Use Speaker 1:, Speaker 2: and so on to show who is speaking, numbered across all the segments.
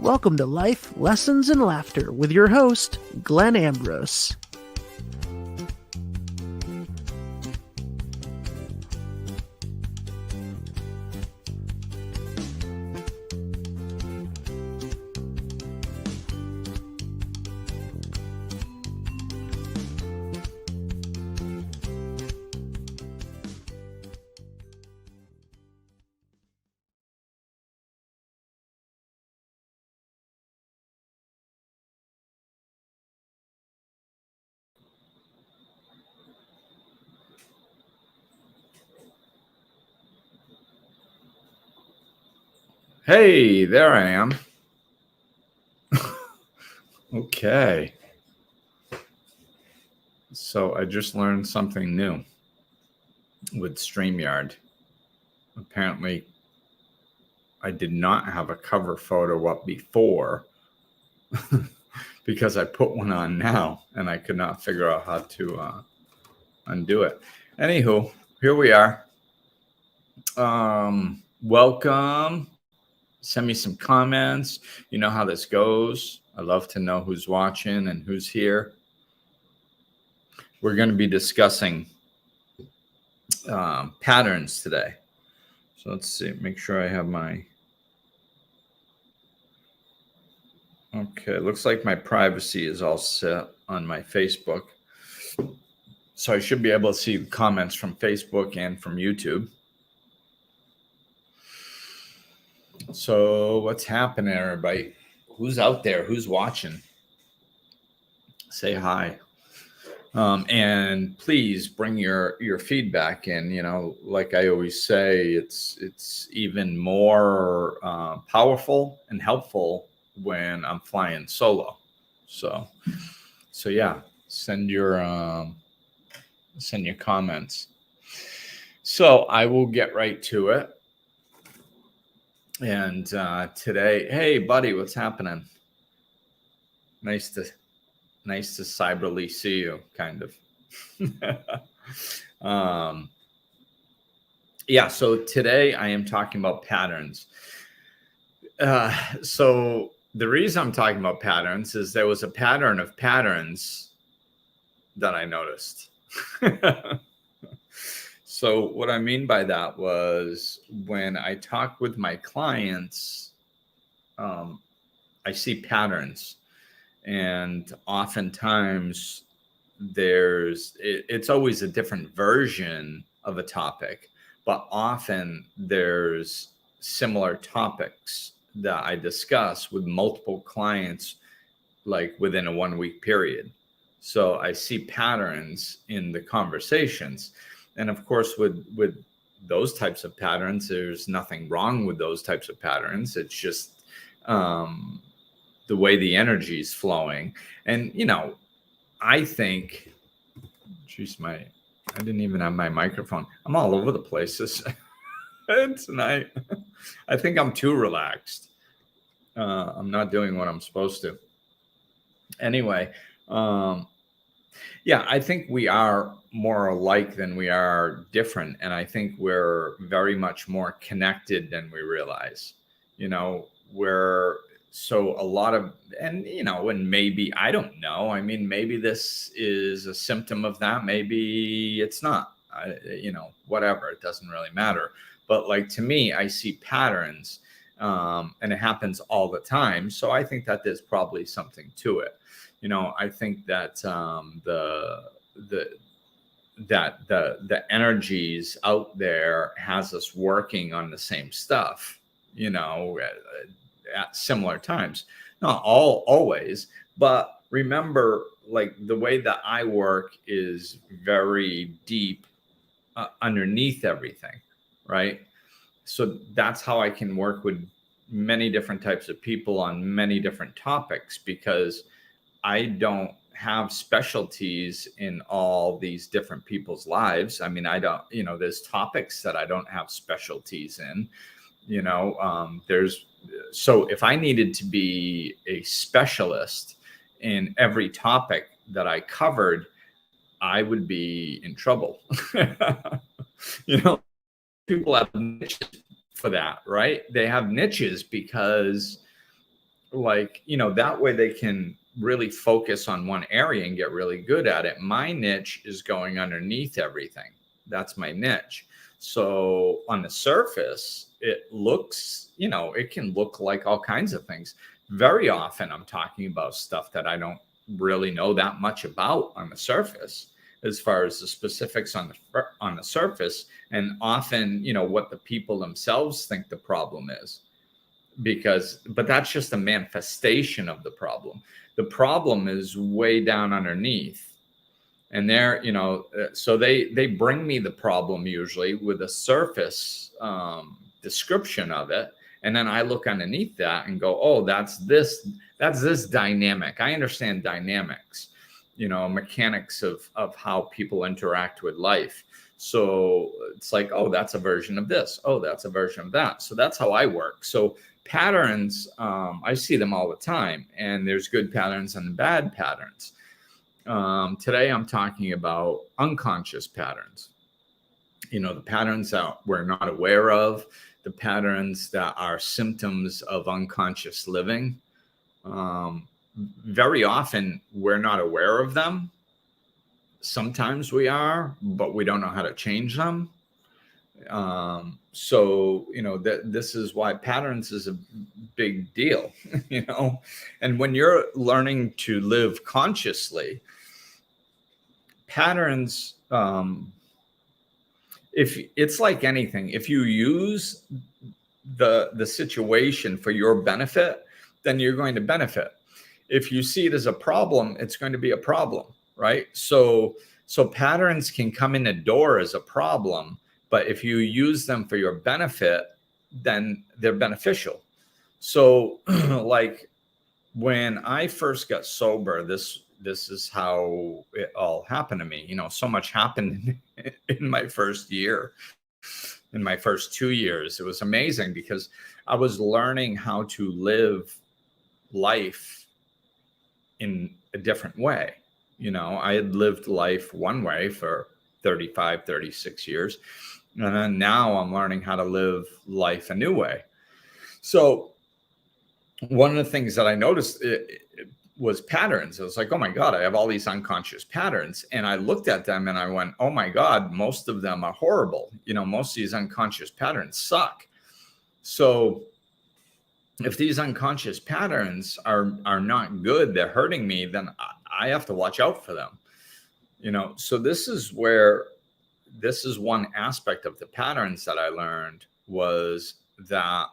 Speaker 1: Welcome to Life, Lessons, and Laughter with your host, Glenn Ambrose.
Speaker 2: Hey, there I am. Okay. So I just learned something new with StreamYard. Apparently, I did not have a cover photo up before because I put one on now and I could not figure out how to undo it. Anywho, here we are. Welcome. Send me some comments. You know how this goes. I love to know who's watching and who's here. We're going to be discussing patterns today. So let's see, make sure I have my, okay, looks like my privacy is all set on my Facebook. So I should be able to see the comments from Facebook and from YouTube. So what's happening, everybody? Who's out there? Who's watching? Say hi. And please bring your feedback in. You know, like I always say, it's even more powerful and helpful when I'm flying solo. So yeah, send your comments. So I will get right to it. And today, hey buddy, what's happening? Nice to cyberly see you, kind of. Yeah, so today I am talking about patterns. So the reason I'm talking about patterns is there was a pattern of patterns that I noticed. So what I mean by that was when I talk with my clients, I see patterns. And oftentimes it's always a different version of a topic, but often there's similar topics that I discuss with multiple clients, like within a 1 week period. So I see patterns in the conversations. And of course, with those types of patterns, there's nothing wrong with those types of patterns. It's just, the way the energy is flowing. And, you know, I think, geez, I didn't even have my microphone. I'm all over the place tonight. I think I'm too relaxed. I'm not doing what I'm supposed to. Anyway, yeah, I think we are more alike than we are different. And I think we're very much more connected than we realize. You know, so a lot of, and, you know, and maybe, I don't know. I mean, maybe this is a symptom of that. Maybe it's not, you know, whatever, it doesn't really matter. But like, to me, I see patterns, and it happens all the time. So I think that there's probably something to it. You know, I think that the energies out there has us working on the same stuff, you know, at similar times. Not always, but remember, like, the way that I work is very deep underneath everything, right? So that's how I can work with many different types of people on many different topics, because I don't have specialties in all these different people's lives. I mean, I don't, you know, there's topics that I don't have specialties in, you know. So if I needed to be a specialist in every topic that I covered, I would be in trouble. You know, people have niches for that, right? They have niches because like, that way they can really focus on one area and get really good at it. My niche is going underneath everything. That's my niche. So on the surface, it looks, it can look like all kinds of things. Very often I'm talking about stuff that I don't really know that much about on the surface, as far as the specifics on the surface, and often, what the people themselves think the problem is. But that's just a manifestation of the problem. The problem is way down underneath. And so they bring me the problem usually with a surface description of it. And then I look underneath that and go, oh, that's this dynamic. I understand dynamics, mechanics of how people interact with life. So it's like, oh, that's a version of this. Oh, that's a version of that. So that's how I work. So patterns, I see them all the time, and there's good patterns and bad patterns. Today I'm talking about unconscious patterns, the patterns that we're not aware of, the patterns that are symptoms of unconscious living. Very often we're not aware of them. Sometimes we are, but we don't know how to change them. So, this is why patterns is a big deal, and when you're learning to live consciously, patterns, if it's like anything, if you use the situation for your benefit, then you're going to benefit. If you see it as a problem, it's going to be a problem, right? So patterns can come in the door as a problem, but if you use them for your benefit, then they're beneficial. So like when I first got sober, this is how it all happened to me. So much happened in my first year, in my first 2 years. It was amazing because I was learning how to live life in a different way. I had lived life one way for 35, 36 years. And then now I'm learning how to live life a new way. So one of the things that I noticed was patterns. I was like, oh my God, I have all these unconscious patterns. And I looked at them and I went, oh my God, most of them are horrible. Most of these unconscious patterns suck. So if these unconscious patterns are not good, they're hurting me, then I have to watch out for them. So this is one aspect of the patterns that I learned, was that,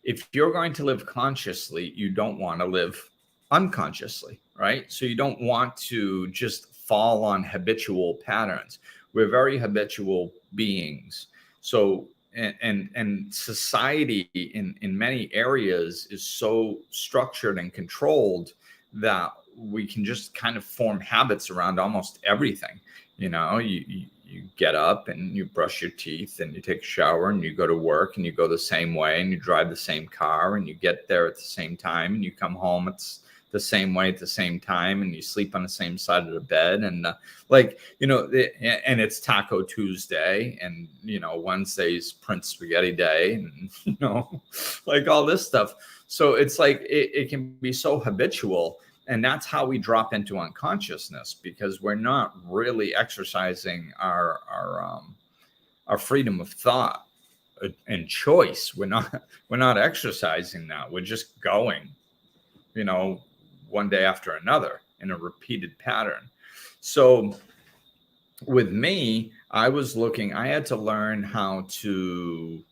Speaker 2: if you're going to live consciously, you don't want to live unconsciously, right? So you don't want to just fall on habitual patterns. We're very habitual beings. So, and society in many areas is so structured and controlled that we can just kind of form habits around almost everything. You get up and you brush your teeth and you take a shower and you go to work and you go the same way and you drive the same car and you get there at the same time and you come home it's the same way at the same time and you sleep on the same side of the bed and and it's Taco Tuesday and Wednesday's Prince Spaghetti Day and like all this stuff. So it's like it can be so habitual. And that's how we drop into unconsciousness, because we're not really exercising our freedom of thought and choice. We're not exercising that. We're just going, one day after another in a repeated pattern. So with me, I had to learn how to,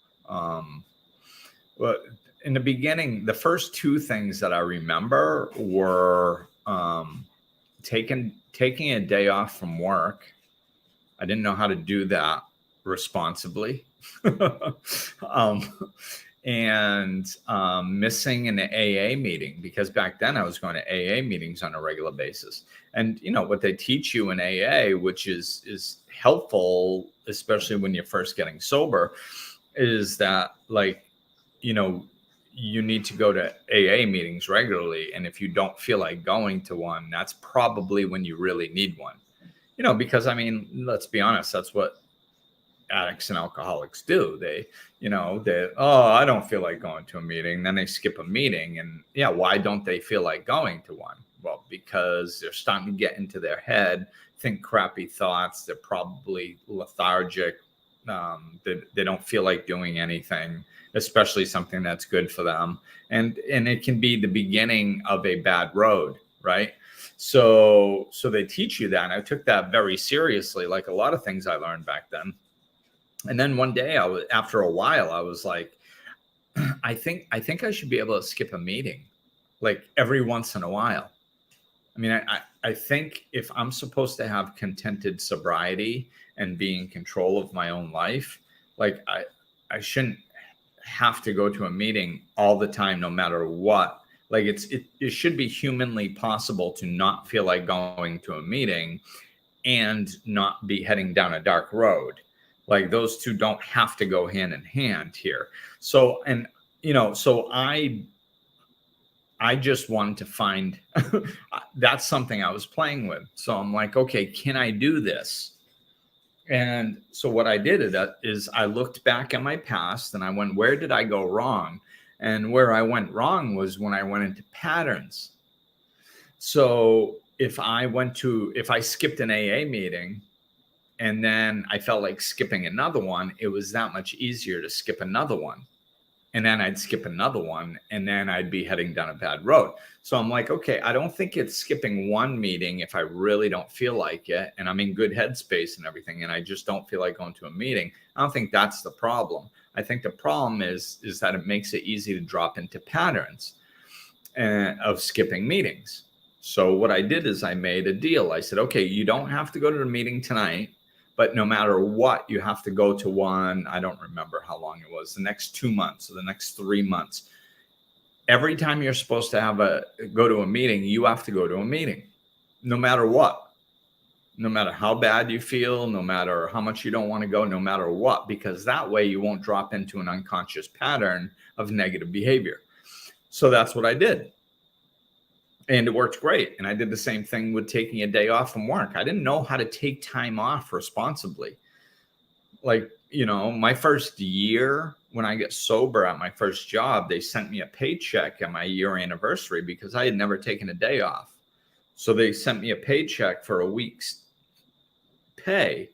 Speaker 2: in the beginning, the first two things that I remember were taking a day off from work. I didn't know how to do that responsibly. And missing an AA meeting, because back then I was going to AA meetings on a regular basis. And what they teach you in AA, which is helpful, especially when you're first getting sober, is that you need to go to AA meetings regularly. And if you don't feel like going to one, that's probably when you really need one, because let's be honest, that's what addicts and alcoholics do. Oh, I don't feel like going to a meeting. Then they skip a meeting. And yeah, why don't they feel like going to one? Well, because they're starting to get into their head, think crappy thoughts. They're probably lethargic. They don't feel like doing anything, especially something that's good for them. And it can be the beginning of a bad road, right? So they teach you that. And I took that very seriously, like a lot of things I learned back then. And then one day after a while, I was like, I think I should be able to skip a meeting like every once in a while. I mean, I think if I'm supposed to have contented sobriety and be in control of my own life, like I shouldn't have to go to a meeting all the time, no matter what. Like it should be humanly possible to not feel like going to a meeting and not be heading down a dark road. Like those two don't have to go hand in hand here. So, and so I just wanted to find that's something I was playing with. So I'm like, okay, can I do this? And so what I did is I looked back at my past and I went, where did I go wrong? And where I went wrong was when I went into patterns. So if I skipped an AA meeting and then I felt like skipping another one, it was that much easier to skip another one. And then I'd skip another one and then I'd be heading down a bad road. So I'm like, okay, I don't think it's skipping one meeting if I really don't feel like it and I'm in good headspace and everything and I just don't feel like going to a meeting. I don't think that's the problem. I think the problem is that it makes it easy to drop into patterns of skipping meetings. So what I did is I made a deal. I said, okay, you don't have to go to the meeting tonight, but no matter what, you have to go to one. I don't remember how long it was, the next 2 months or the next 3 months. Every time you're supposed to go to a meeting, you have to go to a meeting, no matter what. No matter how bad you feel, no matter how much you don't want to go, no matter what, because that way you won't drop into an unconscious pattern of negative behavior. So that's what I did. And it worked great. And I did the same thing with taking a day off from work. I didn't know how to take time off responsibly. Like, my first year when I got sober at my first job, they sent me a paycheck at my year anniversary because I had never taken a day off. So they sent me a paycheck for a week's pay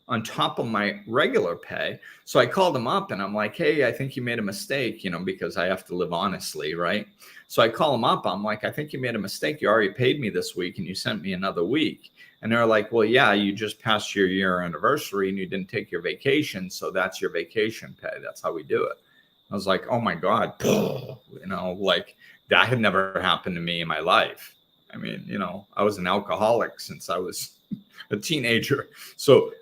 Speaker 2: on top of my regular pay. So I called them up and I'm like, hey, I think you made a mistake, because I have to live honestly, right? So I call them up. I'm like, I think you made a mistake. You already paid me this week and you sent me another week. And they're like, well, yeah, you just passed your year anniversary and you didn't take your vacation. So that's your vacation pay. That's how we do it. I was like, oh my God, like that had never happened to me in my life. I mean, I was an alcoholic since I was a teenager. So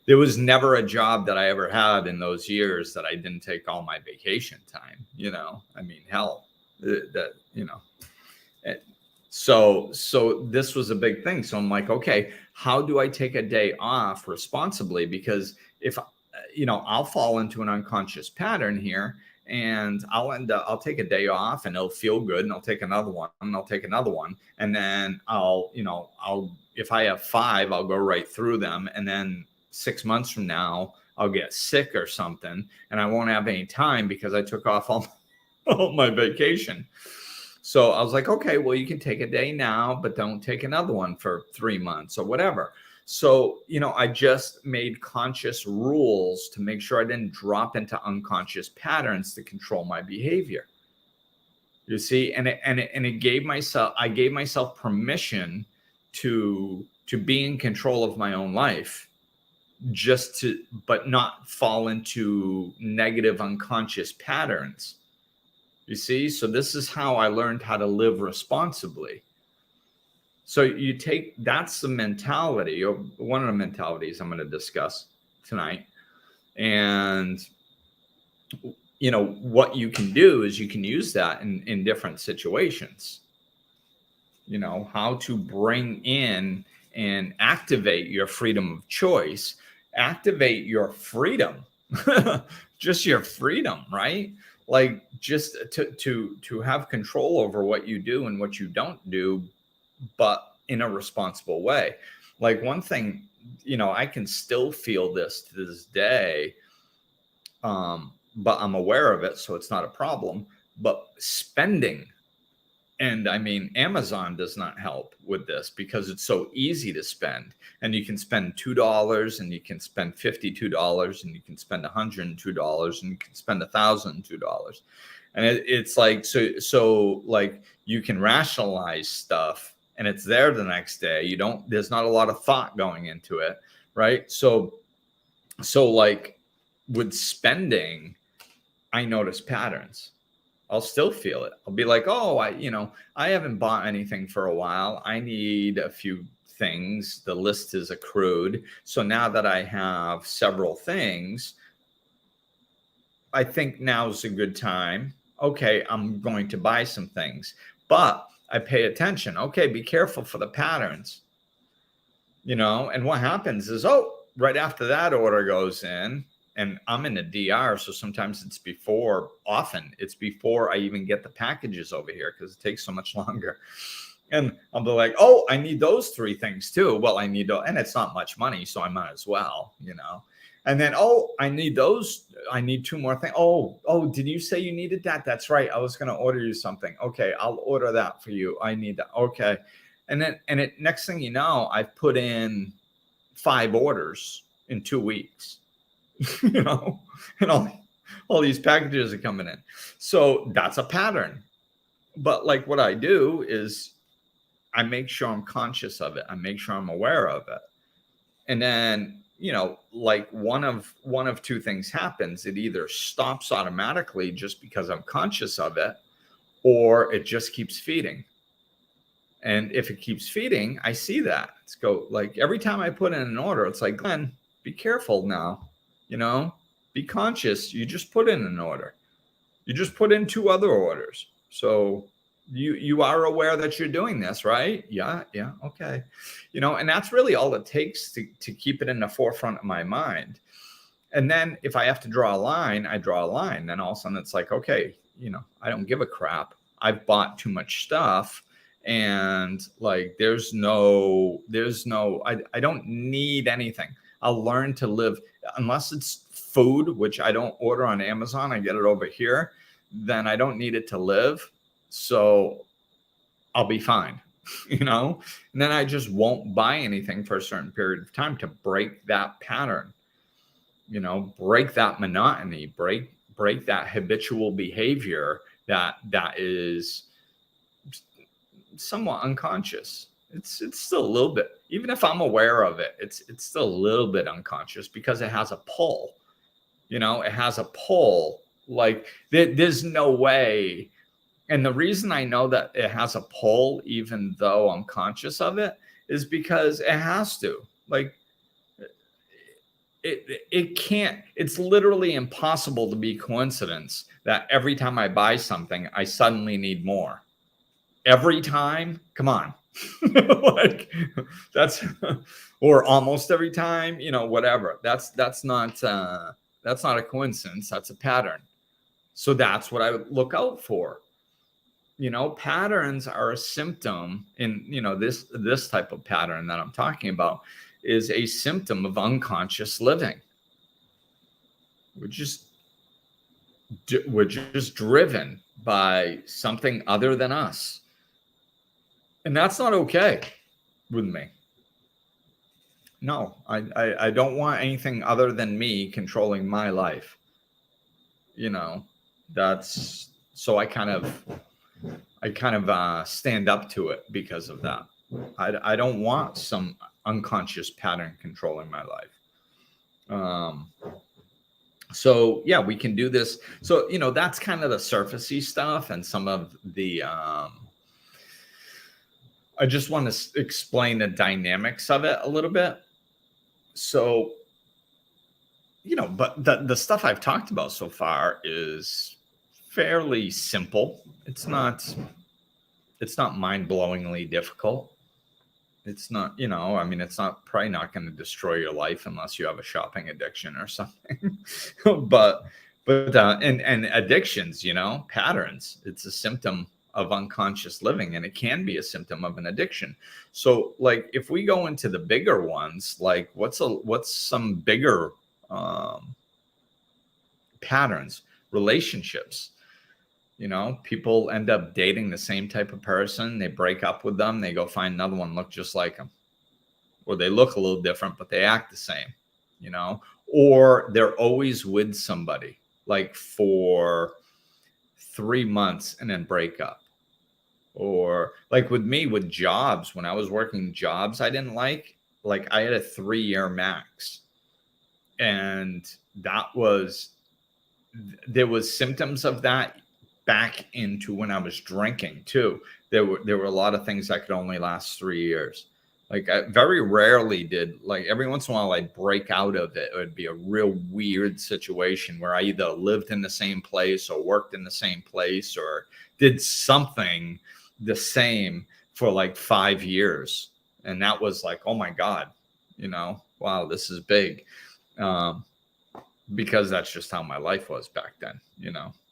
Speaker 2: there was never a job that I ever had in those years that I didn't take all my vacation time, I mean, hell, so this was a big thing. So I'm like, okay, how do I take a day off responsibly? Because I'll fall into an unconscious pattern here and I'll take a day off and it'll feel good and I'll take another one and I'll take another one. And then if I have 5, I'll go right through them. And then 6 months from now, I'll get sick or something and I won't have any time because I took off all my vacation. So I was like, okay, well, you can take a day now, but don't take another one for 3 months or whatever. So, I just made conscious rules to make sure I didn't drop into unconscious patterns to control my behavior. You see, and I gave myself permission to be in control of my own life, but not fall into negative unconscious patterns. You see, so this is how I learned how to live responsibly. So that's the mentality, or one of the mentalities I'm going to discuss tonight. And, what you can do is you can use that in different situations, how to bring in and activate your freedom of choice, activate your freedom, just your freedom, right? Like just to have control over what you do and what you don't do, but in a responsible way. Like one thing I can still feel this to this day. But I'm aware of it, so it's not a problem. But spending, and I mean, Amazon does not help with this because it's so easy to spend. And you can spend $2 and you can spend $52 and you can spend $102 and you can spend $1,002. And it's like, so like you can rationalize stuff and it's there the next day. There's not a lot of thought going into it. Right. So like with spending, I notice patterns. I'll still feel it. I'll be like, oh, I haven't bought anything for a while. I need a few things. The list is accrued. So now that I have several things, I think now's a good time. Okay, I'm going to buy some things, but I pay attention. Okay, be careful for the patterns. And what happens is, right after that order goes in, and I'm in a DR, so sometimes often it's before I even get the packages over here because it takes so much longer. And I'll be like, oh, I need those 3 things too. Well, and it's not much money, so I might as well, And then, I need those. I need 2 more things. Oh, did you say you needed that? That's right. I was going to order you something. Okay, I'll order that for you. I need that. Okay. And then, next thing you know, I've put in 5 orders in 2 weeks. And all these packages are coming in. So that's a pattern. But like what I do is I make sure I'm conscious of it. I make sure I'm aware of it. And then, like one of 2 things happens. It either stops automatically just because I'm conscious of it, or it just keeps feeding. And if it keeps feeding, I see that. It's like every time I put in an order, it's like, Glenn, be careful now. Be conscious. You just put in an order. You just put in 2 other orders. So you are aware that you're doing this, right? Yeah. Okay. And that's really all it takes to keep it in the forefront of my mind. And then if I have to draw a line, I draw a line. Then all of a sudden it's like, okay, I don't give a crap. I've bought too much stuff. And like, I don't need anything. I'll learn to live, unless it's food, which I don't order on Amazon. I get it over here. Then I don't need it to live. So I'll be fine, And then I just won't buy anything for a certain period of time to break that pattern, break that monotony, break that habitual behavior that is somewhat unconscious. It's still a little bit, even if I'm aware of it, it's still a little bit unconscious because it has a pull. It has a pull. Like there's no way. And the reason I know that it has a pull, even though I'm conscious of it, is because it has to. Like it can't. It's literally impossible to be coincidence that every time I buy something, I suddenly need more. Every time, come on. Like that's, or almost every time, whatever. That's not a coincidence. That's a pattern. So that's what I look out for. Patterns are a symptom in, this type of pattern that I'm talking about is a symptom of unconscious living. We're just driven by something other than us. And that's not okay with me. No, I don't want anything other than me controlling my life. That's, so I kind of stand up to it because of that. I don't want some unconscious pattern controlling my life. So yeah, we can do this. So, that's kind of the surfacey stuff and some of the, I just want to explain the dynamics of it a little bit. So, but the stuff I've talked about so far is fairly simple. It's not mind-blowingly difficult. It's not, it's probably not going to destroy your life unless you have a shopping addiction or something. but and addictions, patterns, it's a symptom of unconscious living, and it can be a symptom of an addiction. So like if we go into the bigger ones, like what's some bigger patterns? Relationships. People end up dating the same type of person, they break up with them, they go find another one, look just like them, or they look a little different but they act the same, or they're always with somebody like for 3 months and then break up. Or like with me, with jobs, when I was working jobs I didn't like I had a 3-year max, and there was symptoms of that back into when I was drinking too. There were a lot of things that could only last 3 years. Like I very rarely did, like every once in a while I'd break out of it. It would be a real weird situation where I either lived in the same place or worked in the same place or did something the same for like 5 years. And that was like, oh my God, wow, this is big. Because that's just how my life was back then,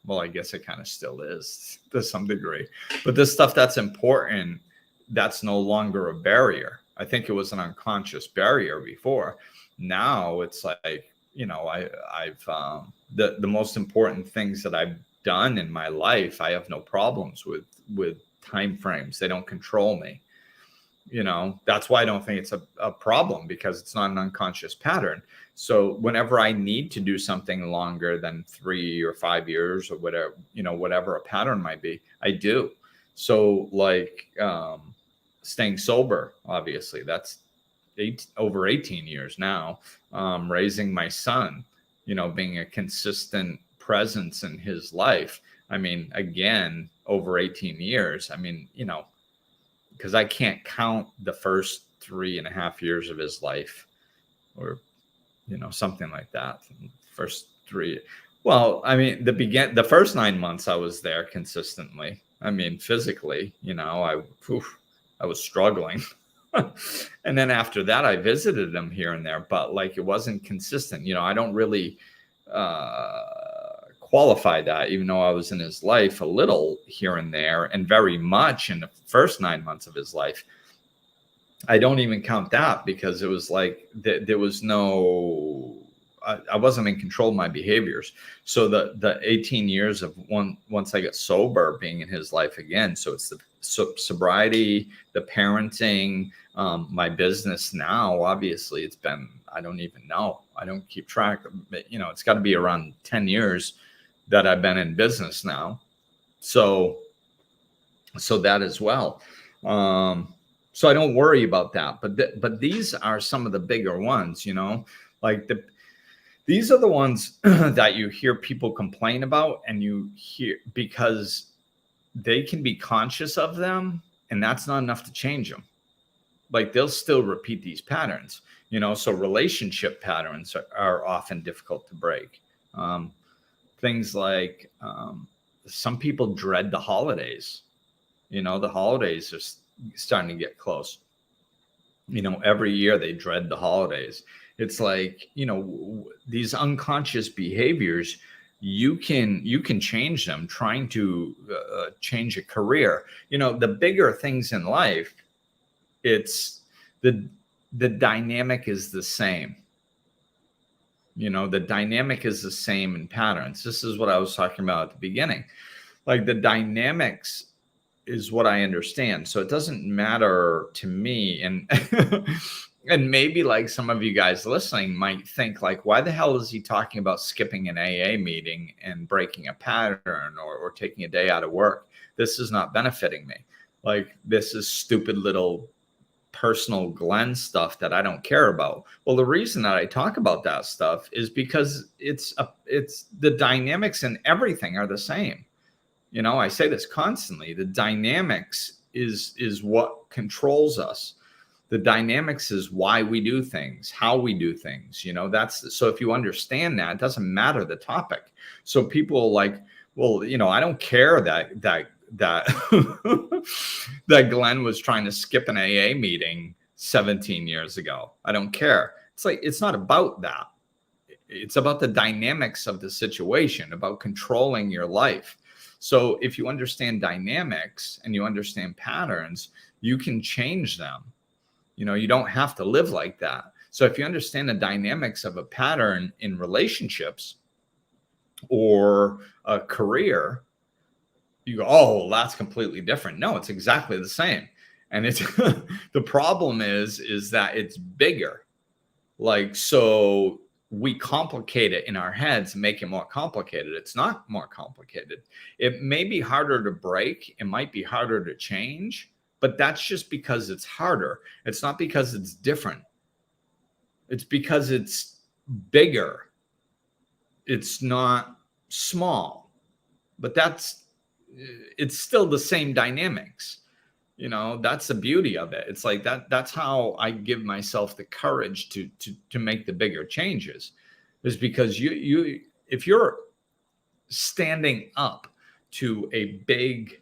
Speaker 2: Well, I guess it kind of still is to some degree. But this stuff that's important, that's no longer a barrier. I think it was an unconscious barrier before. Now it's like, I've the most important things that I've done in my life, I have no problems with time frames. They don't control me. That's why I don't think it's a problem, because it's not an unconscious pattern. So whenever I need to do something longer than 3 or 5 years or whatever, whatever a pattern might be, I do. So like staying sober, obviously that's over 18 years now. Raising my son, being a consistent presence in his life. I mean, again, over 18 years. I mean, because I can't count the first 3.5 years of his life, or, something like that. First 3. Well, I mean, the first 9 months I was there consistently. I mean, physically, I was struggling. And then after that, I visited him here and there, but like, it wasn't consistent. I don't really, qualify that, even though I was in his life a little here and there and very much in the first 9 months of his life. I don't even count that, because it was like there was no, I wasn't in control of my behaviors. So the 18 years of once I got sober, being in his life again. So it's the sobriety, the parenting, my business now, obviously it's been, I don't even know. I don't keep track of it. It's got to be around 10 years that I've been in business now. So that as well. So I don't worry about that, but these are some of the bigger ones, like these are the ones that you hear people complain about, and you hear because they can be conscious of them, and that's not enough to change them. Like they'll still repeat these patterns, so relationship patterns are often difficult to break. Things like some people dread the holidays. The holidays are starting to get close. Every year they dread the holidays. It's like, these unconscious behaviors, you can change them. Trying to change a career, the bigger things in life, it's the dynamic is the same. The dynamic is the same in patterns. This is what I was talking about at the beginning. Like the dynamics is what I understand. So it doesn't matter to me. And and maybe like some of you guys listening might think like, why the hell is he talking about skipping an AA meeting and breaking a pattern or taking a day out of work? This is not benefiting me. Like this is stupid little personal Glenn stuff that I don't care about. Well, the reason that I talk about that stuff is because it's the dynamics and everything are the same. I say this constantly. The dynamics is what controls us. The dynamics is why we do things, how we do things. So if you understand that, it doesn't matter the topic. So people are like, well, I don't care that that Glenn was trying to skip an AA meeting 17 years ago. I don't care. It's like, it's not about that. It's about the dynamics of the situation, about controlling your life. So if you understand dynamics and you understand patterns, you can change them. You don't have to live like that. So if you understand the dynamics of a pattern in relationships or a career, you go, oh, that's completely different. No, it's exactly the same. And it's the problem is that it's bigger. Like, so we complicate it in our heads and make it more complicated. It's not more complicated. It may be harder to break. It might be harder to change, but that's just because it's harder. It's not because it's different. It's because it's bigger. It's not small, but it's still the same dynamics. That's the beauty of it. It's like that's how I give myself the courage to make the bigger changes, is because you if you're standing up to a big,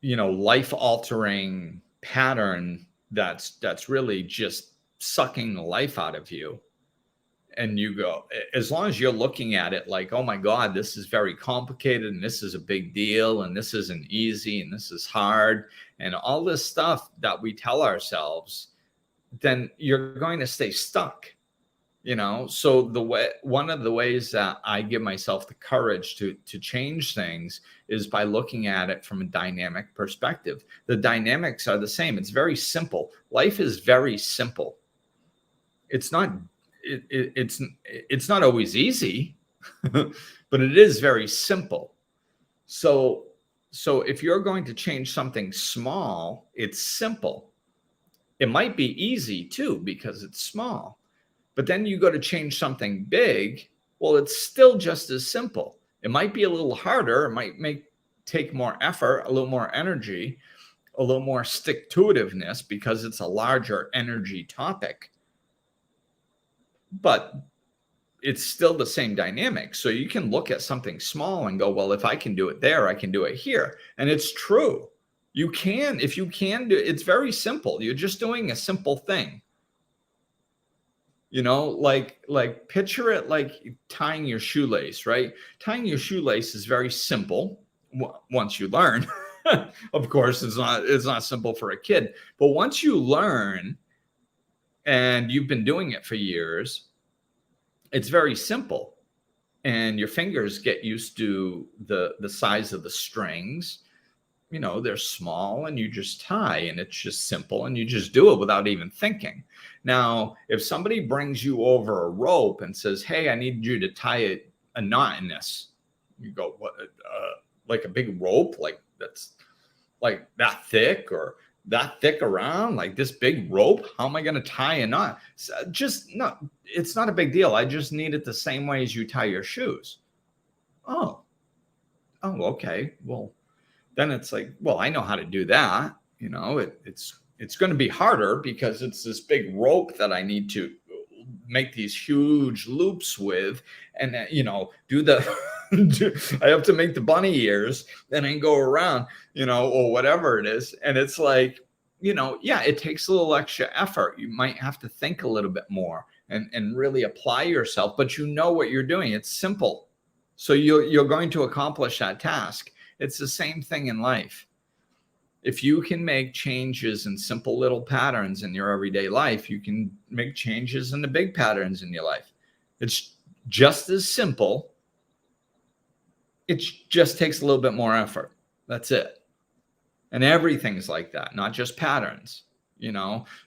Speaker 2: life altering pattern that's really just sucking the life out of you, and you go, as long as you're looking at it like, oh my God, this is very complicated and this is a big deal and this isn't easy and this is hard and all this stuff that we tell ourselves, then you're going to stay stuck. So one of the ways that I give myself the courage to change things is by looking at it from a dynamic perspective. The dynamics are the same. It's very simple. Life is very simple. It's not it's not always easy, but it is very simple. So if you're going to change something small, it's simple. It might be easy too because it's small, but then you go to change something big. Well, it's still just as simple. It might be a little harder. It might take more effort, a little more energy, a little more stick-to-itiveness because it's a larger energy topic. But it's still the same dynamic. So you can look at something small and go, well, if I can do it there, I can do it here. And it's true. You can, if you can do, it's very simple. You're just doing a simple thing. Like picture it like tying your shoelace, right? Tying your shoelace is very simple once you learn. Of course, it's not simple for a kid, but once you learn and you've been doing it for years, it's very simple. And your fingers get used to the size of the strings. They're small and you just tie and it's just simple and you just do it without even thinking. Now, if somebody brings you over a rope and says, hey, I need you to tie a knot in this, you go, what, like a big rope, like that's like that thick or that thick around, like this big rope? How am I going to tie a knot? It's not a big deal. I just need it the same way as you tie your shoes. Oh, okay. Well, then it's like, well, I know how to do that. It's going to be harder because it's this big rope that I need to make these huge loops with, and do the I have to make the bunny ears and then go around, or whatever it is. And it's like, yeah, it takes a little extra effort. You might have to think a little bit more and really apply yourself, but you know what you're doing. It's simple. So you're going to accomplish that task. It's the same thing in life. If you can make changes in simple little patterns in your everyday life, you can make changes in the big patterns in your life. It's just as simple. It just takes a little bit more effort. That's it. And everything's like that, not just patterns,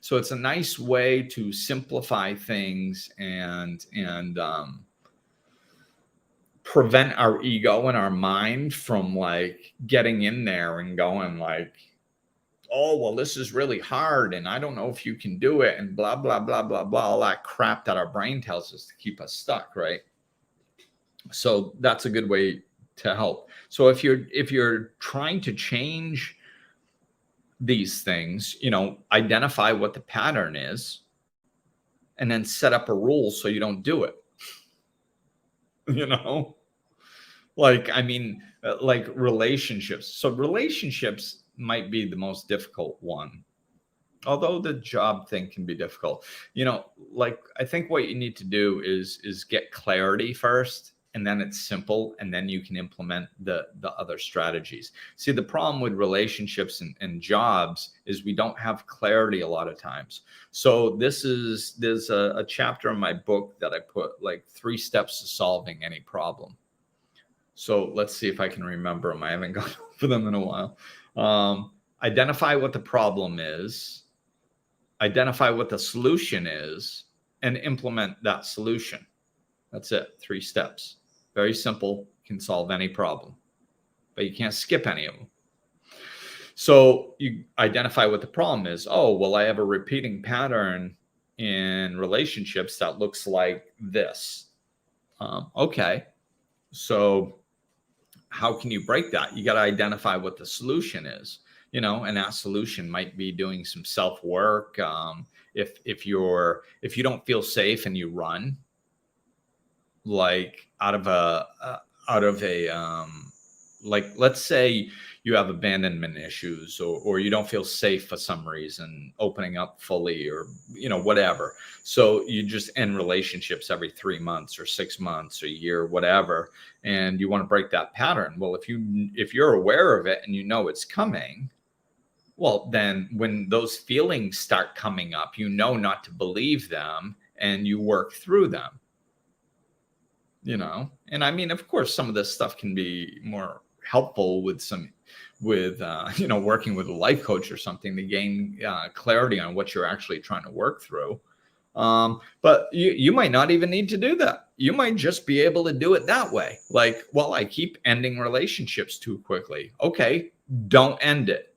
Speaker 2: So it's a nice way to simplify things and prevent our ego and our mind from like getting in there and going like, oh, well, this is really hard and I don't know if you can do it and blah, blah, blah, blah, blah, all that crap that our brain tells us to keep us stuck, right? So that's a good way to help. So if you're trying to change these things, identify what the pattern is and then set up a rule so you don't do it. Like relationships. So relationships might be the most difficult one, although the job thing can be difficult. Like I think what you need to do is get clarity first and then it's simple, and then you can implement the other strategies. See, the problem with relationships and jobs is we don't have clarity a lot of times. So there's a chapter in my book that I put like 3 steps to solving any problem. So let's see if I can remember them. I haven't gone over them in a while. Identify what the problem is, identify what the solution is, and implement that solution. That's it. 3 steps. Very simple, can solve any problem, but you can't skip any of them. So you identify what the problem is. Oh, well, I have a repeating pattern in relationships that looks like this. Okay. So how can you break that? You got to identify what the solution is, and that solution might be doing some self-work. If you don't feel safe and you run, like out of a like, let's say you have abandonment issues, or you don't feel safe for some reason opening up fully, or whatever. So you just end relationships every 3 months or 6 months or a year, whatever, and you want to break that pattern. Well, if you're aware of it and it's coming, well, then when those feelings start coming up, not to believe them, and you work through them. And I mean, of course, some of this stuff can be more helpful with working with a life coach or something to gain clarity on what you're actually trying to work through. But you might not even need to do that. You might just be able to do it that way. Like, well, I keep ending relationships too quickly. Okay, don't end it.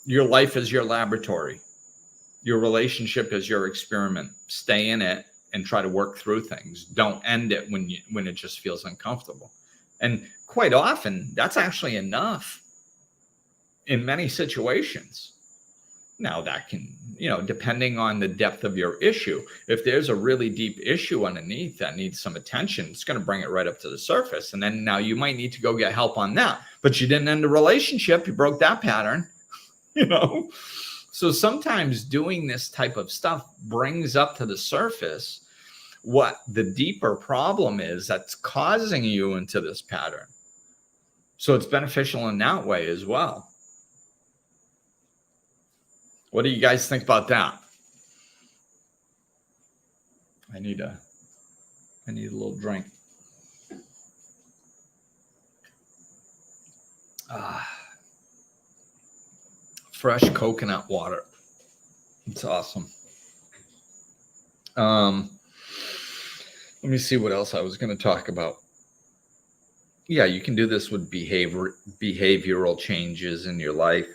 Speaker 2: Your life is your laboratory. Your relationship is your experiment. Stay in it and try to work through things. Don't end it when it just feels uncomfortable. And quite often, that's actually enough in many situations. Now, that can, depending on the depth of your issue, if there's a really deep issue underneath that needs some attention, it's going to bring it right up to the surface. And then now you might need to go get help on that. But you didn't end a relationship. You broke that pattern, So sometimes doing this type of stuff brings up to the surface what the deeper problem is that's causing you into this pattern. So it's beneficial in that way as well. What do you guys think about that? I need a little drink. Fresh coconut water. It's awesome. Let me see what else I was going to talk about. Yeah, you can do this with behavioral changes in your life.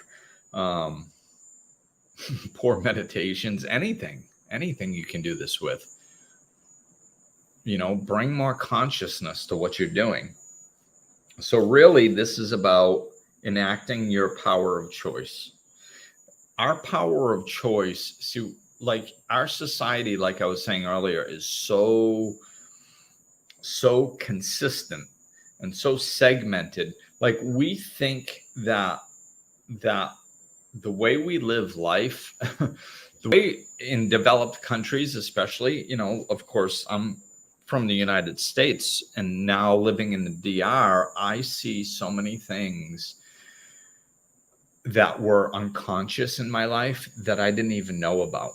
Speaker 2: Poor meditations, anything you can do this with. Bring more consciousness to what you're doing. So really, this is about enacting your power of choice. Our power of choice, see, like our society, like I was saying earlier, is so consistent and so segmented. Like, we think that the way we live life, the way in developed countries, especially, of course, I'm from the United States, and now living in the DR, I see so many things that were unconscious in my life that I didn't even know about,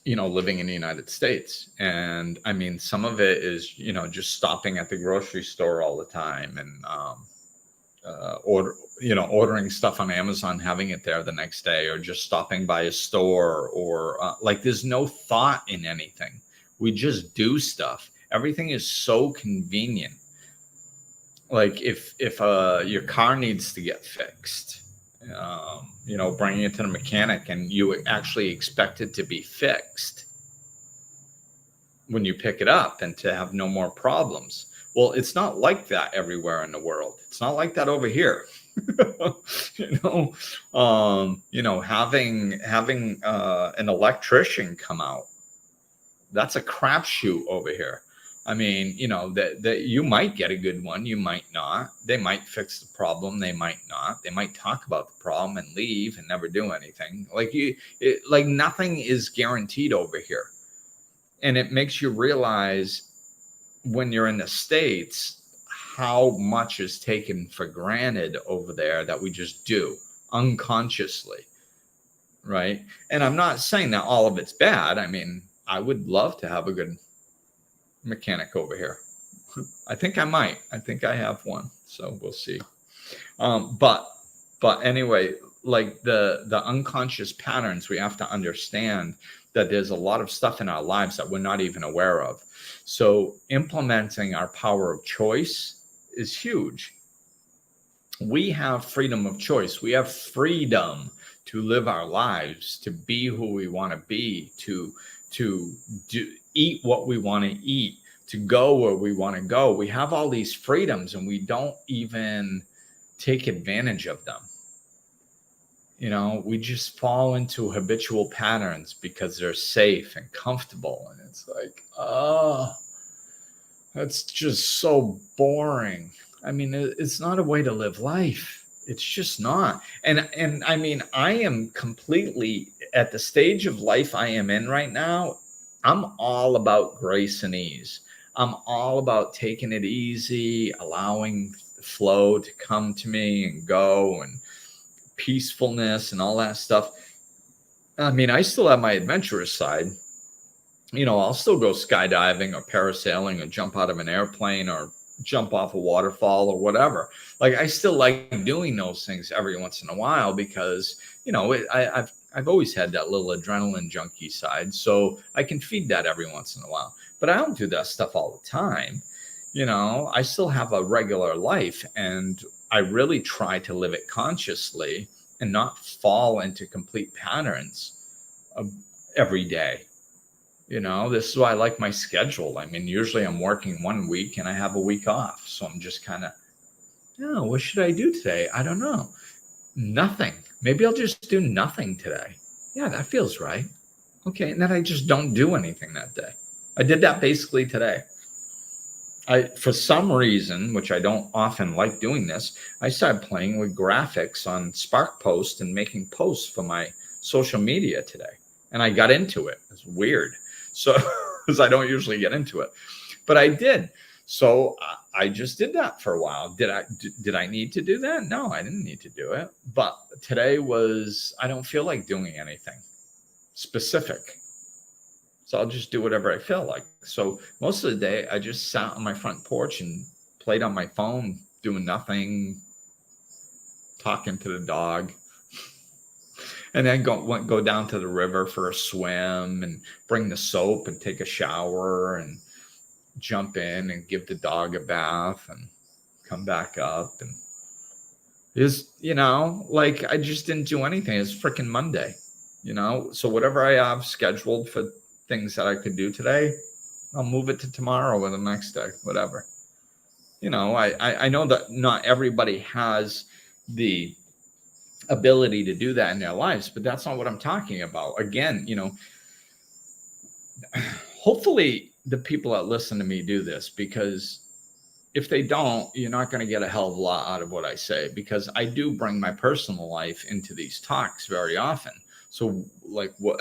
Speaker 2: living in the United States. And I mean, some of it is, just stopping at the grocery store all the time, and ordering stuff on Amazon, having it there the next day, or just stopping by a store, or like, there's no thought in anything. We just do stuff. Everything is so convenient. Like, if your car needs to get fixed, bringing it to the mechanic, and you actually expect it to be fixed when you pick it up and to have no more problems. Well, it's not like that everywhere in the world. It's not like that over here. Having an electrician come out, that's a crapshoot over here. I mean, that you might get a good one, you might not. They might fix the problem, they might not. They might talk about the problem and leave and never do anything. Like nothing is guaranteed over here. And it makes you realize when you're in the States, how much is taken for granted over there that we just do unconsciously, right? And I'm not saying that all of it's bad. I mean, I would love to have a good mechanic over here. I think I might. I think I have one, so we'll see. But anyway, like the unconscious patterns, we have to understand that there's a lot of stuff in our lives that we're not even aware of. So implementing our power of choice is huge. We have freedom of choice. We have freedom to live our lives, to be who we want to be, to eat what we want to eat, to go where we want to go. We have all these freedoms and we don't even take advantage of them. You know, we just fall into habitual patterns because they're safe and comfortable. And it's like, oh, that's just so boring. I mean, it's not a way to live life. It's just not. And I mean, I am completely at the stage of life I am in right now. I'm all about grace and ease. I'm all about taking it easy, allowing the flow to come to me and go, and peacefulness and all that stuff. I mean, I still have my adventurous side. You know, I'll still go skydiving or parasailing or jump out of an airplane or jump off a waterfall or whatever. Like, I still like doing those things every once in a while because, you know, I've always had that little adrenaline junkie side, so I can feed that every once in a while. But I don't do that stuff all the time. You know, I still have a regular life, and I really try to live it consciously and not fall into complete patterns of every day. You know, this is why I like my schedule. I mean, usually I'm working 1 week and I have a week off. So I'm just kind of, oh, what should I do today? I don't know. Nothing. Maybe I'll just do nothing today. Yeah, that feels right. Okay. And then I just don't do anything that day. I did that basically today. For some reason, which I don't often like doing this, I started playing with graphics on SparkPost and making posts for my social media today. And I got into it. It's weird. So, because I don't usually get into it, but I did. So I just did that for a while. Did I need to do that? No, I didn't need to do it. But today I don't feel like doing anything specific. So I'll just do whatever I feel like. So most of the day, I just sat on my front porch and played on my phone, doing nothing, talking to the dog. And then go down to the river for a swim and bring the soap and take a shower and jump in and give the dog a bath and come back up. And you know, like, I just didn't do anything. It's freaking Monday, you know? So whatever I have scheduled for things that I could do today, I'll move it to tomorrow or the next day, whatever. You know, I know that not everybody has the ability to do that in their lives, but that's not what I'm talking about. Again, you know, hopefully the people that listen to me do this, because if they don't, you're not going to get a hell of a lot out of what I say, because I do bring my personal life into these talks very often. So like, what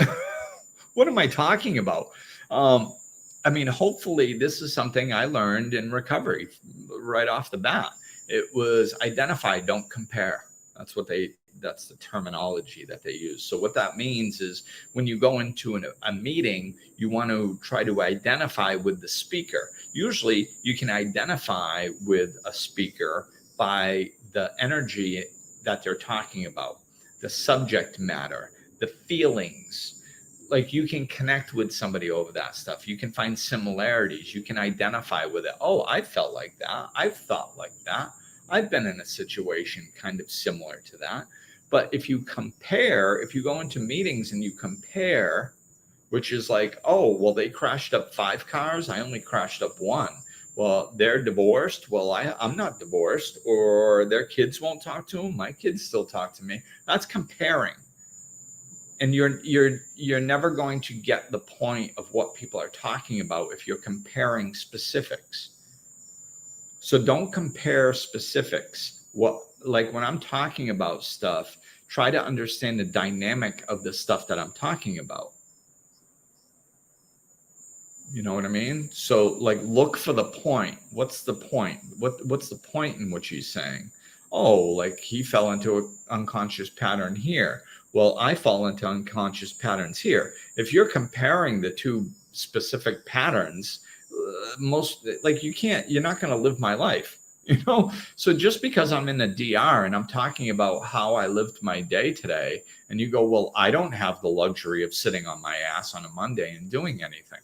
Speaker 2: what am I talking about? I mean, hopefully this is something I learned in recovery right off the bat. It was identify, don't compare. That's the terminology that they use. So what that means is when you go into a meeting, you want to try to identify with the speaker. Usually you can identify with a speaker by the energy that they're talking about, the subject matter, the feelings. Like, you can connect with somebody over that stuff. You can find similarities. You can identify with it. Oh, I felt like that. I've thought like that. I've been in a situation kind of similar to that. But if you go into meetings and you compare, which is like, oh, well, they crashed up 5 cars. I only crashed up 1. Well, they're divorced. Well, I'm not divorced. Or their kids won't talk to them. My kids still talk to me. That's comparing. And you're never going to get the point of what people are talking about if you're comparing specifics. So don't compare specifics. Like when I'm talking about stuff, try to understand the dynamic of the stuff that I'm talking about. You know what I mean? So like, look for the point. What's the point? What's the point in what she's saying? Oh, like he fell into an unconscious pattern here. Well, I fall into unconscious patterns here. If you're comparing the two specific patterns, most like you're not going to live my life. So just because I'm in the DR and I'm talking about how I lived my day today, and you go, well, I don't have the luxury of sitting on my ass on a Monday and doing anything.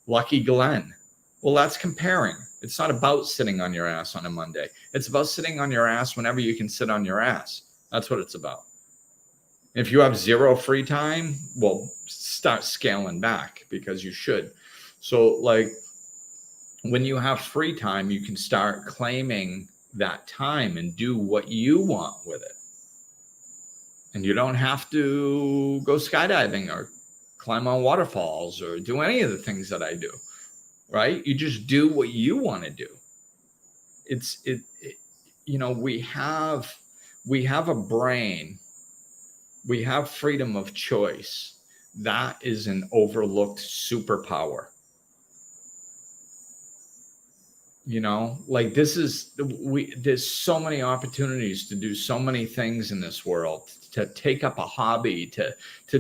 Speaker 2: Lucky Glenn. Well, that's comparing. It's not about sitting on your ass on a Monday. It's about sitting on your ass whenever you can sit on your ass. That's what it's about. If you have zero free time, well, start scaling back, because you should. So like, when you have free time, you can start claiming that time and do what you want with it. And you don't have to go skydiving or climb on waterfalls or do any of the things that I do, right? You just do what you want to do. We have a brain. We have freedom of choice. That is an overlooked superpower. Like there's so many opportunities to do so many things in this world, to take up a hobby, to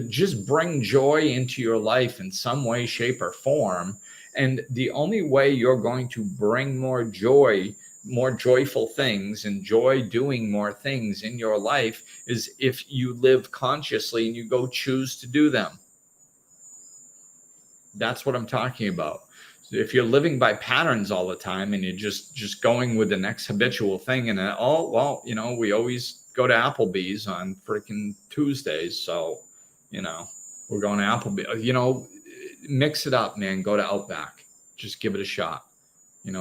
Speaker 2: just bring joy into your life in some way, shape, or form. And the only way you're going to bring more joy, more joyful things, enjoy doing more things in your life, is if you live consciously and you go choose to do them. That's what I'm talking about. If you're living by patterns all the time and you're just going with the next habitual thing, and we always go to Applebee's on freaking Tuesdays, so we're going to Applebee's. Mix it up, man. Go to Outback, just give it a shot.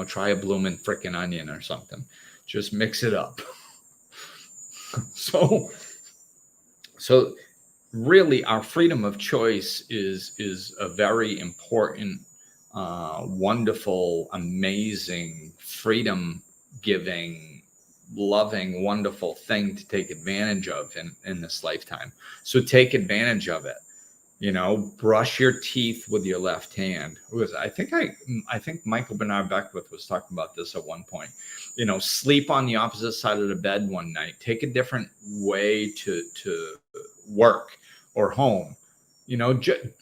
Speaker 2: Try a bloomin' freaking onion or something. Just mix it up. So really, our freedom of choice is a very important, wonderful, amazing, freedom-giving, loving, wonderful thing to take advantage of in this lifetime. So take advantage of it. Brush your teeth with your left hand. I think Michael Bernard Beckwith was talking about this at one point. Sleep on the opposite side of the bed one night. Take a different way to work or home.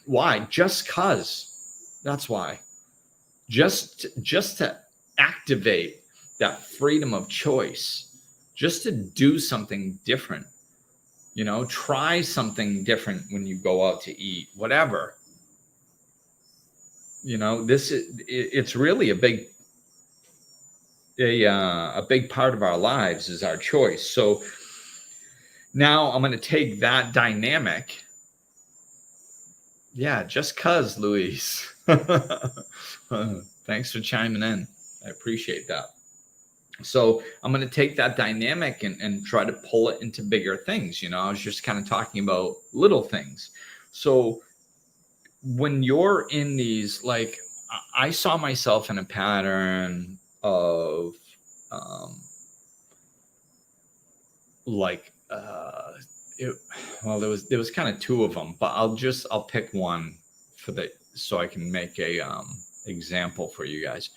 Speaker 2: Why? Just cause. That's why. Just to activate that freedom of choice, just to do something different. Try something different when you go out to eat, whatever. It's really a big part of our lives is our choice. So now I'm going to take that dynamic. Yeah, just cause, Luis. Thanks for chiming in. I appreciate that. So I'm going to take that dynamic and try to pull it into bigger things. I was just kind of talking about little things. So when you're in these, like, I saw myself in a pattern of there was kind of two of them, but I'll pick one so I can make a example for you guys.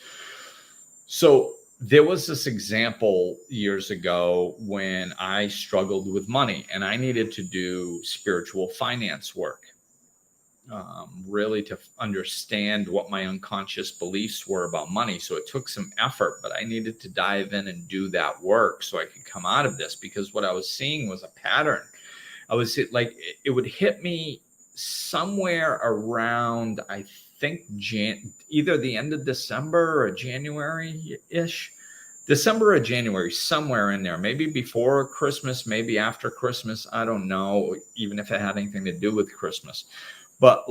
Speaker 2: So there was this example years ago when I struggled with money and I needed to do spiritual finance work, really to understand what my unconscious beliefs were about money. So it took some effort, but I needed to dive in and do that work so I could come out of this, because what I was seeing was a pattern. It would hit me somewhere around, I think, either the end of December or January-ish. December or January, somewhere in there, maybe before Christmas, maybe after Christmas. I don't know, even if it had anything to do with Christmas. But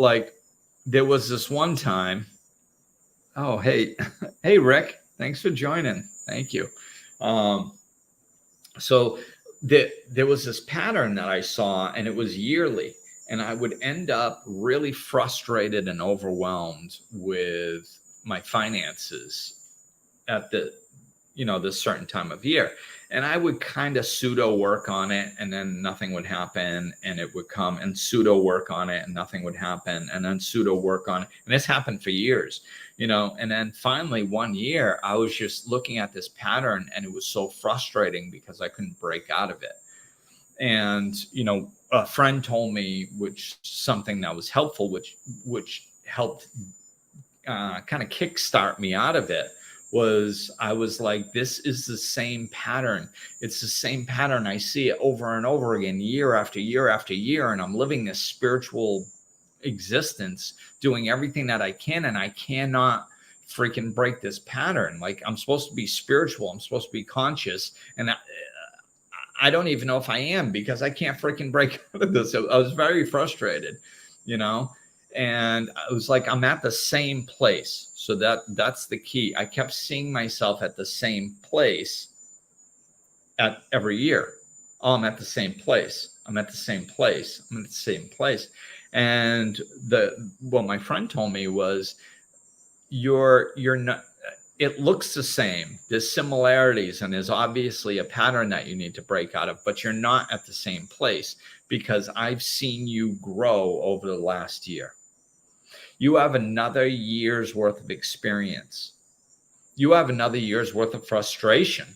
Speaker 2: there was this one time. Oh, hey, Rick, thanks for joining. Thank you. So there was this pattern that I saw, and it was yearly. And I would end up really frustrated and overwhelmed with my finances at the this certain time of year. And I would kind of pseudo work on it, and then nothing would happen, and it would come, and pseudo work on it and nothing would happen, and then pseudo work on it. And this happened for years, and then finally one year I was just looking at this pattern, and it was so frustrating because I couldn't break out of it. And, a friend told me, which something that was helpful, which helped kind of kickstart me out of it, was I was like, this is the same pattern. It's the same pattern. I see it over and over again, year after year after year. And I'm living this spiritual existence, doing everything that I can. And I cannot freaking break this pattern. Like, I'm supposed to be spiritual. I'm supposed to be conscious. And I don't even know if I am, because I can't freaking break out of this. I was very frustrated, and I was like, I'm at the same place. So that's the key. I kept seeing myself at the same place at every year. Oh, I'm at the same place. I'm at the same place. I'm at the same place. And what my friend told me was, you're not, it looks the same. There's similarities, and there's obviously a pattern that you need to break out of, but you're not at the same place, because I've seen you grow over the last year. You have another year's worth of experience. You have another year's worth of frustration,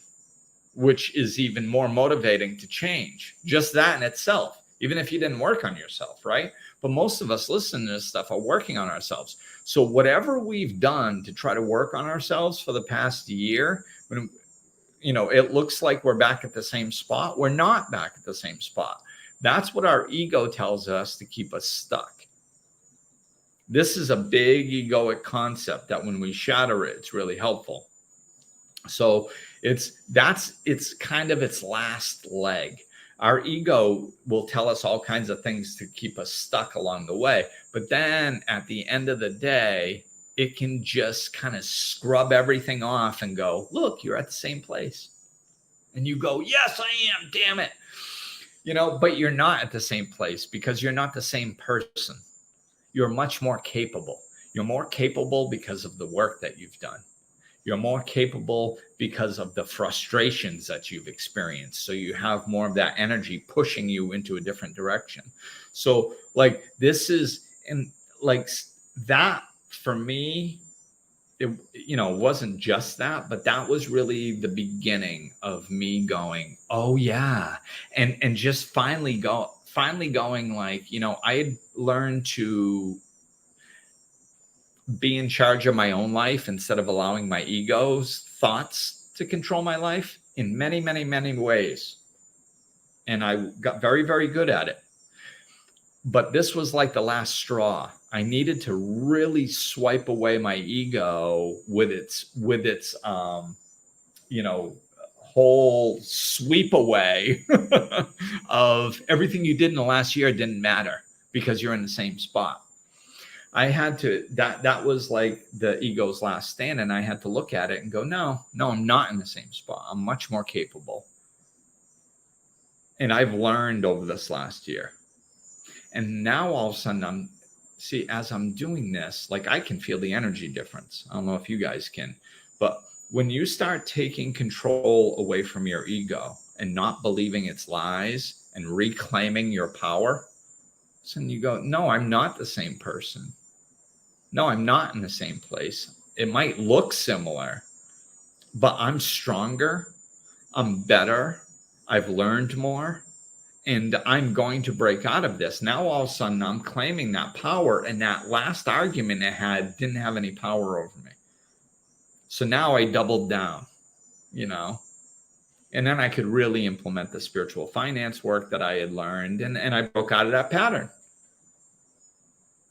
Speaker 2: which is even more motivating to change. Just that in itself, even if you didn't work on yourself, right? But most of us listening to this stuff are working on ourselves. So whatever we've done to try to work on ourselves for the past year, when it looks like we're back at the same spot, we're not back at the same spot. That's what our ego tells us to keep us stuck. This is a big egoic concept that when we shatter it, it's really helpful. So it's kind of its last leg. Our ego will tell us all kinds of things to keep us stuck along the way. But then at the end of the day, it can just kind of scrub everything off and go, look, you're at the same place. And you go, yes, I am, damn it. But you're not at the same place, because you're not the same person. You're much more capable. You're more capable because of the work that you've done. You're more capable because of the frustrations that you've experienced. So you have more of that energy pushing you into a different direction. So like this is, and like that for me, it wasn't just that, but that was really the beginning of me going, oh yeah. And just finally going like, I had learned to be in charge of my own life instead of allowing my ego's thoughts to control my life in many, many, many ways. And I got very, very good at it. But this was like the last straw. I needed to really swipe away my ego with its whole sweep away of everything you did in the last year didn't matter, because you're in the same spot. I had to, that was like the ego's last stand. And I had to look at it and go, no, I'm not in the same spot. I'm much more capable. And I've learned over this last year. And now all of a sudden as I'm doing this, like I can feel the energy difference. I don't know if you guys can, but when you start taking control away from your ego and not believing its lies and reclaiming your power, so you go, no, I'm not the same person. No, I'm not in the same place. It might look similar, but I'm stronger. I'm better. I've learned more, and I'm going to break out of this. Now, all of a sudden, I'm claiming that power, and that last argument it had didn't have any power over me. So now I doubled down, and then I could really implement the spiritual finance work that I had learned, and I broke out of that pattern.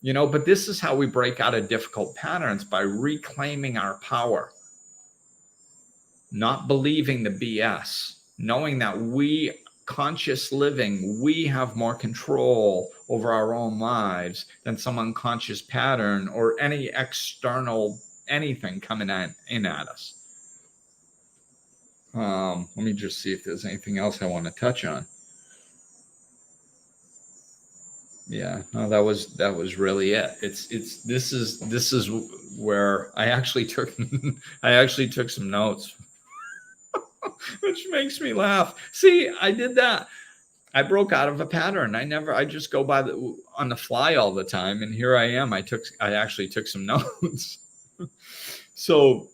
Speaker 2: But this is how we break out of difficult patterns, by reclaiming our power, not believing the BS, knowing that we conscious living, we have more control over our own lives than some unconscious pattern or any external anything coming in at us. Let me just see if there's anything else I want to touch on. Yeah, no, that was really it. This is where I actually took some notes. which makes me laugh. See, I did that. I broke out of a pattern. I just go by on the fly all the time. And here I am. I actually took some notes. So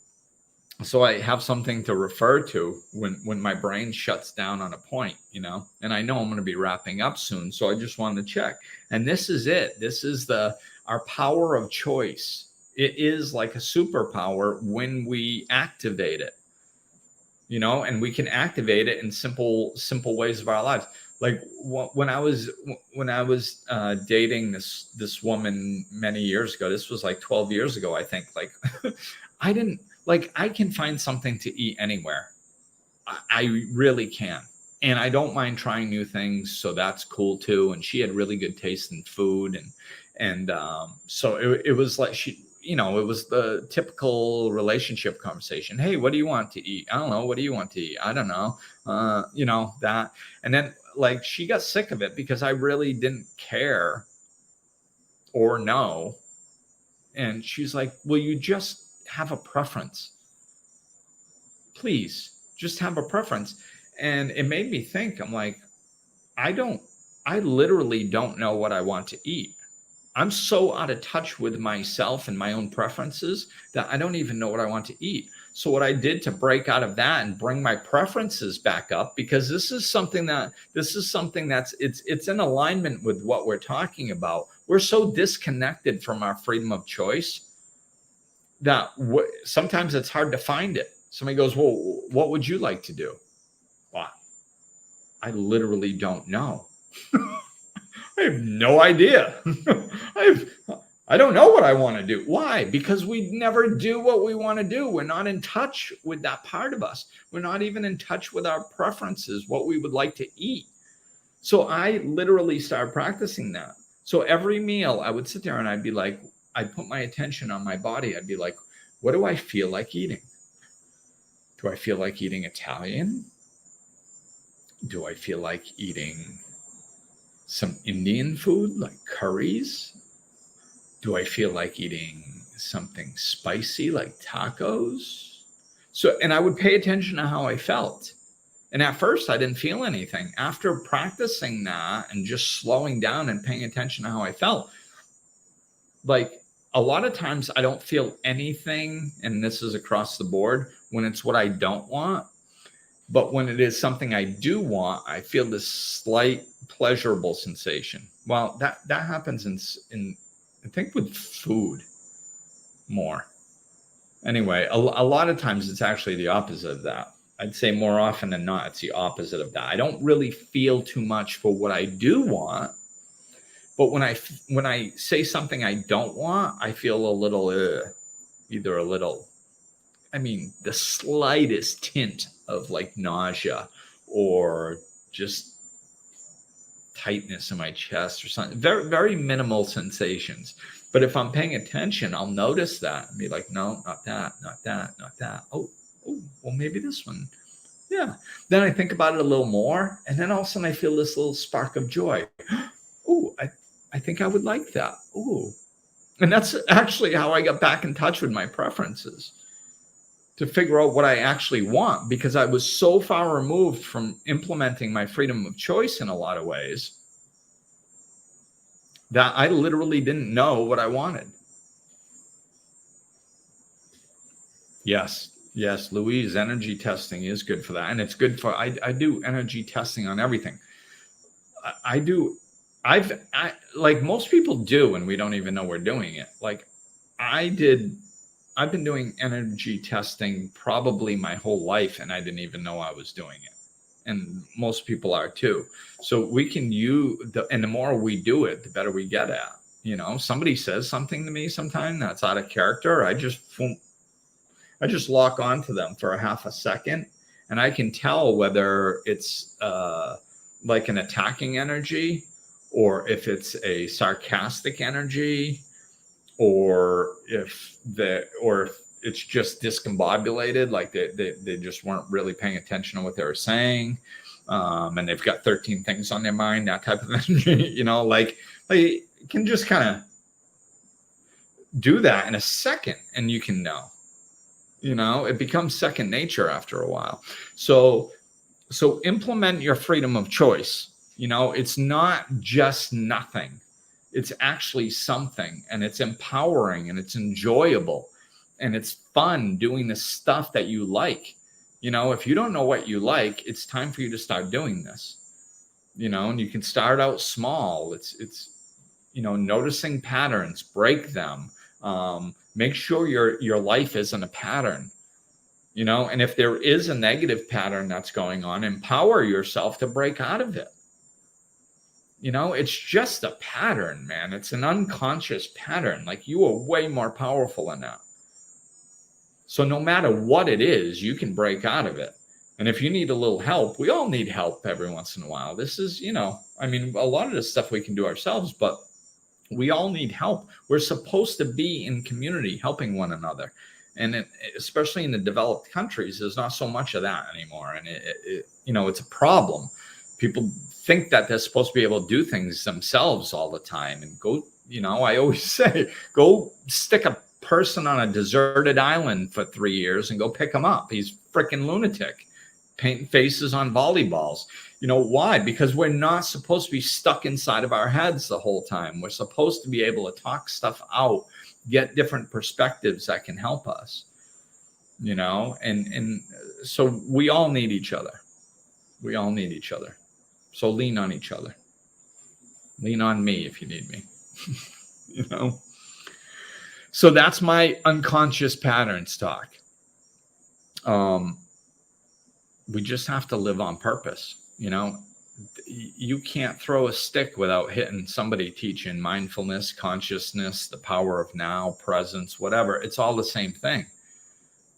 Speaker 2: I have something to refer to when my brain shuts down on a point, and I know I'm going to be wrapping up soon. So I just wanted to check. And this is it. This is our power of choice. It is like a superpower when we activate it, and we can activate it in simple ways of our lives. Like when I was dating this woman many years ago, this was like 12 years ago, I think. Like I can find something to eat anywhere. I really can. And I don't mind trying new things. So that's cool too. And she had really good taste in food. And so it was like it was the typical relationship conversation. Hey, what do you want to eat? I don't know. What do you want to eat? I don't know. That. And then like she got sick of it because I really didn't care or know. And she's like, will you just have a preference? Please just have a preference. And it made me think, I'm like, I literally don't know what I want to eat. I'm so out of touch with myself and my own preferences that I don't even know what I want to eat. So what I did to break out of that and bring my preferences back up, because this is something that's it's in alignment with what we're talking about. We're so disconnected from our freedom of choice that sometimes it's hard to find it. Somebody goes, well, what would you like to do? Well, I literally don't know. I have no idea. I don't know what I want to do. Why? Because we never do what we want to do. We're not in touch with that part of us. We're not even in touch with our preferences, what we would like to eat. So I literally started practicing that. So every meal I would sit there and I'd be like, I'd put my attention on my body. I'd be like, what do I feel like eating? Do I feel like eating Italian? Do I feel like eating some Indian food like curries? Do I feel like eating something spicy like tacos? And I would pay attention to how I felt. And at first I didn't feel anything. After practicing that and just slowing down and paying attention to how I felt, like a lot of times I don't feel anything, and this is across the board, when it's what I don't want. But when it is something I do want, I feel this slight pleasurable sensation. Well, that happens in I think with food more. Anyway, a lot of times it's actually the opposite of that. I'd say more often than not, it's the opposite of that. I don't really feel too much for what I do want. But when I say something I don't want, I feel a little, the slightest tint of like nausea or just tightness in my chest or something. Very, very minimal sensations. But if I'm paying attention, I'll notice that and be like, no, not that, not that, not that. Oh, well, maybe this one. Yeah. Then I think about it a little more. And then all of a sudden I feel this little spark of joy. Oh, I think I would like that. Oh. And that's actually how I got back in touch with my preferences, to figure out what I actually want, because I was so far removed from implementing my freedom of choice in a lot of ways that I literally didn't know what I wanted. Yes, Louise, energy testing is good for that. And it's good for, I do energy testing on everything. I like most people do, and we don't even know we're doing it. Like I've been doing energy testing probably my whole life, and I didn't even know I was doing it. And most people are too. So we can and the more we do it, the better we get at. Somebody says something to me sometime that's out of character, I just lock onto them for a half a second, and I can tell whether it's like an attacking energy, or if it's a sarcastic energy, or if it's just discombobulated, like they just weren't really paying attention to what they were saying, and they've got 13 things on their mind, that type of energy. Like you can just kind of do that in a second, and you can know. It becomes second nature after a while. So implement your freedom of choice. It's not just nothing. It's actually something, and it's empowering, and it's enjoyable, and it's fun doing the stuff that you like. If you don't know what you like, it's time for you to start doing this. And you can start out small. It's noticing patterns, break them. Make sure your life isn't a pattern. And if there is a negative pattern that's going on, empower yourself to break out of it. It's just a pattern, man. It's an unconscious pattern. Like, you are way more powerful than that. So no matter what it is, you can break out of it. And if you need a little help, we all need help every once in a while. This is, a lot of this stuff we can do ourselves, but we all need help. We're supposed to be in community, helping one another. And especially in the developed countries, there's not so much of that anymore. And it's a problem. People think that they're supposed to be able to do things themselves all the time. And go, I always say, go stick a person on a deserted island for 3 years and go pick him up. He's freaking lunatic, painting faces on volleyballs. Why? Because we're not supposed to be stuck inside of our heads the whole time. We're supposed to be able to talk stuff out, get different perspectives that can help us, and so we all need each other. We all need each other. So lean on each other. Lean on me if you need me. So that's my unconscious patterns talk. We just have to live on purpose. You can't throw a stick without hitting somebody teaching mindfulness, consciousness, the power of now, presence, whatever. It's all the same thing.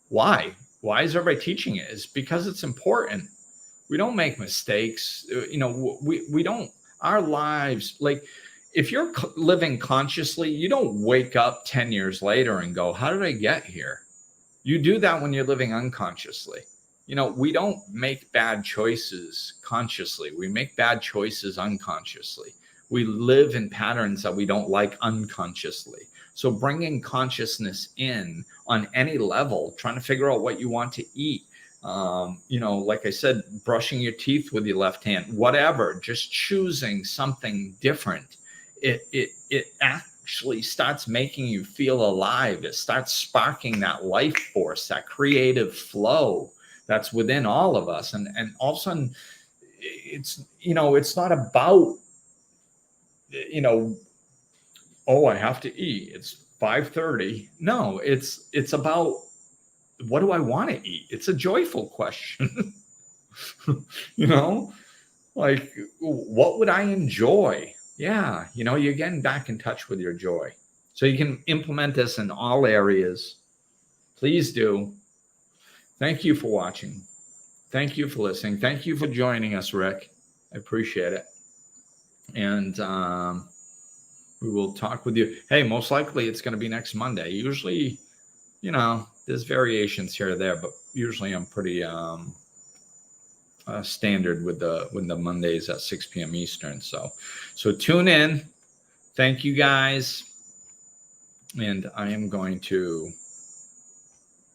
Speaker 2: Why? Why is everybody teaching it? It's because it's important. We don't make mistakes. We don't, our lives, like, if you're living consciously, you don't wake up 10 years later and go, how did I get here? You do that when you're living unconsciously. We don't make bad choices consciously. We make bad choices unconsciously. We live in patterns that we don't like unconsciously. So bringing consciousness in on any level, trying to figure out what you want to eat, like I said, brushing your teeth with your left hand, whatever, just choosing something different. It actually starts making you feel alive. It starts sparking that life force, that creative flow that's within all of us. And all of a sudden, it's not about, oh, I have to eat. It's 5:30. No, it's about, what do I want to eat? It's a joyful question. Like, what would I enjoy? Yeah. You're getting back in touch with your joy. So you can implement this in all areas. Please do. Thank you for watching. Thank you for listening. Thank you for joining us, Rick. I appreciate it. And we will talk with you. Hey, most likely it's going to be next Monday. Usually, there's variations here or there, but usually I'm pretty standard with the Mondays at 6 p.m. Eastern. So tune in. Thank you, guys. And I am going to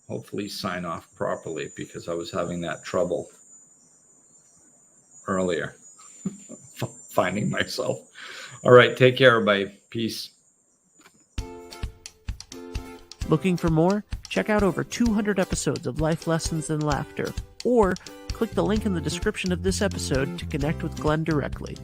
Speaker 2: hopefully sign off properly, because I was having that trouble earlier finding myself. All right. Take care, everybody. Peace.
Speaker 1: Looking for more? Check out over 200 episodes of Life Lessons and Laughter, or click the link in the description of this episode to connect with Glenn directly.